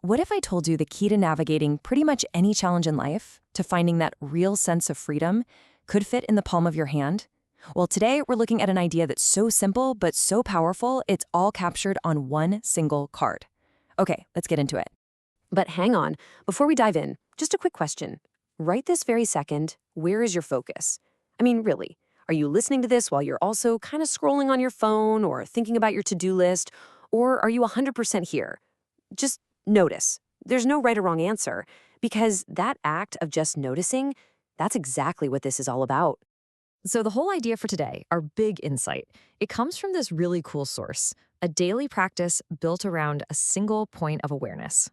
what if I told you the key to navigating pretty much any challenge in life, to finding that real sense of freedom, could fit in the palm of your hand? Well, today we're looking at an idea that's so simple but so powerful, it's all captured on one single card. Okay, let's get into it. But hang on, before we dive in, just a quick question. Right this very second, where is your focus? I mean, really, are you listening to this while you're also kind of scrolling on your phone or thinking about your to-do list? Or are you 100% here? Just notice. There's no right or wrong answer, because that act of just noticing, that's exactly what this is all about. So the whole idea for today, our big insight, it comes from this really cool source, a daily practice built around a single point of awareness.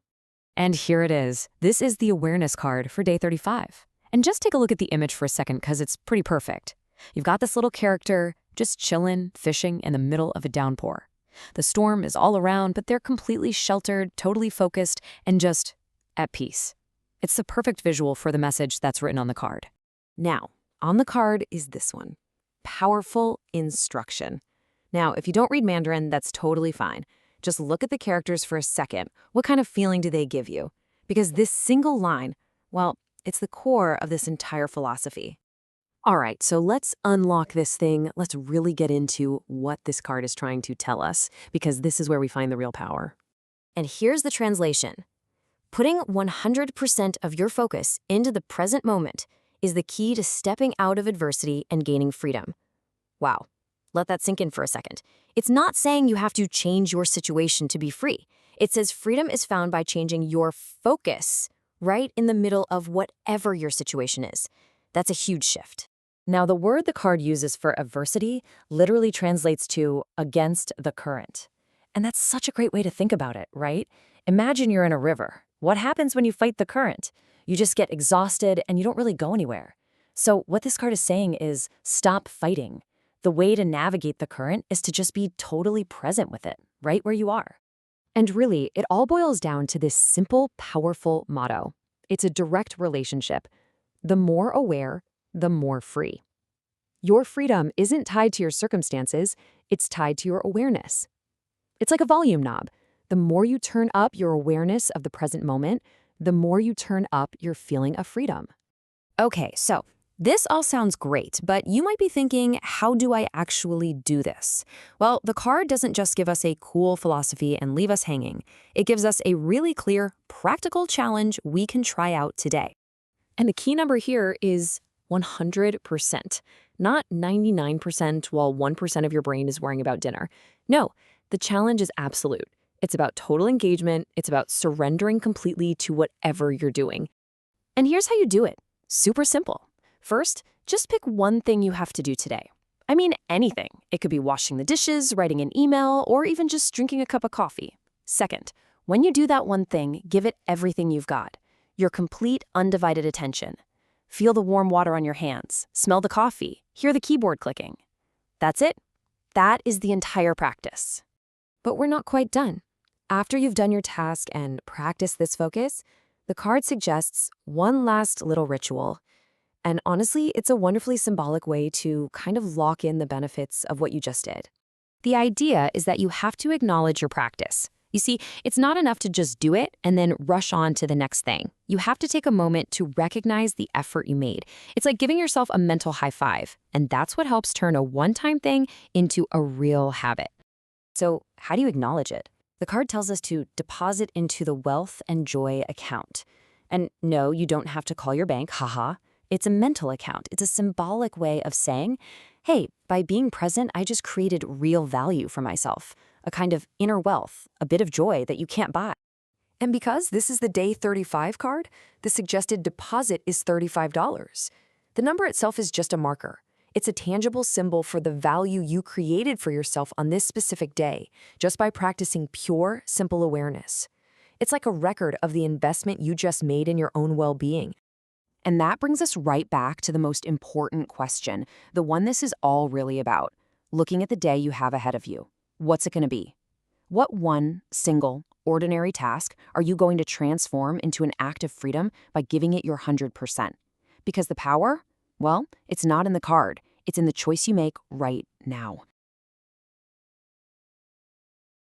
And here it is. This is the awareness card for day 35. And just take a look at the image for a second because it's pretty perfect. You've got this little character just chillin', fishing in the middle of a downpour. The storm is all around, but they're completely sheltered, totally focused, and just at peace. It's the perfect visual for the message that's written on the card. Now, on the card is this one, powerful instruction. Now, if you don't read Mandarin, that's totally fine. Just look at the characters for a second. What kind of feeling do they give you? Because this single line, well, it's the core of this entire philosophy. All right, so let's unlock this thing. Let's really get into what this card is trying to tell us, because this is where we find the real power. And here's the translation. Putting 100% of your focus into the present moment is the key to stepping out of adversity and gaining freedom. Wow, let that sink in for a second. It's not saying you have to change your situation to be free. It says freedom is found by changing your focus right in the middle of whatever your situation is. That's a huge shift. Now, the word the card uses for adversity literally translates to against the current. And that's such a great way to think about it, right? Imagine you're in a river. What happens when you fight the current? You just get exhausted and you don't really go anywhere. So what this card is saying is stop fighting. The way to navigate the current is to just be totally present with it, right where you are. And really, it all boils down to this simple, powerful motto. It's a direct relationship. The more aware, the more free. Your freedom isn't tied to your circumstances, it's tied to your awareness. It's like a volume knob. The more you turn up your awareness of the present moment, the more you turn up your feeling of freedom. Okay, so this all sounds great, but you might be thinking, how do I actually do this? Well, the card doesn't just give us a cool philosophy and leave us hanging. It gives us a really clear, practical challenge we can try out today. And the key number here is 100%, not 99% while 1% of your brain is worrying about dinner. No, the challenge is absolute. It's about total engagement. It's about surrendering completely to whatever you're doing. And here's how you do it. Super simple. First, just pick one thing you have to do today. I mean, anything. It could be washing the dishes, writing an email, or even just drinking a cup of coffee. Second, when you do that one thing, give it everything you've got. Your complete, undivided attention. Feel the warm water on your hands, smell the coffee, hear the keyboard clicking. That's it. That is the entire practice. But we're not quite done. After you've done your task and practiced this focus, the card suggests one last little ritual. And honestly, it's a wonderfully symbolic way to kind of lock in the benefits of what you just did. The idea is that you have to acknowledge your practice. You see, it's not enough to just do it and then rush on to the next thing. You have to take a moment to recognize the effort you made. It's like giving yourself a mental high five, and that's what helps turn a one-time thing into a real habit. So how do you acknowledge it? The card tells us to deposit into the wealth and joy account. And no, you don't have to call your bank, haha. It's a mental account. It's a symbolic way of saying, hey, by being present, I just created real value for myself. A kind of inner wealth, a bit of joy that you can't buy. And because this is the day 35 card, the suggested deposit is $35. The number itself is just a marker. It's a tangible symbol for the value you created for yourself on this specific day, just by practicing pure, simple awareness. It's like a record of the investment you just made in your own well-being. And that brings us right back to the most important question, the one this is all really about, looking at the day you have ahead of you. What's it going to be? What one single, ordinary task are you going to transform into an act of freedom by giving it your 100%? Because the power, well, it's not in the card. It's in the choice you make right now.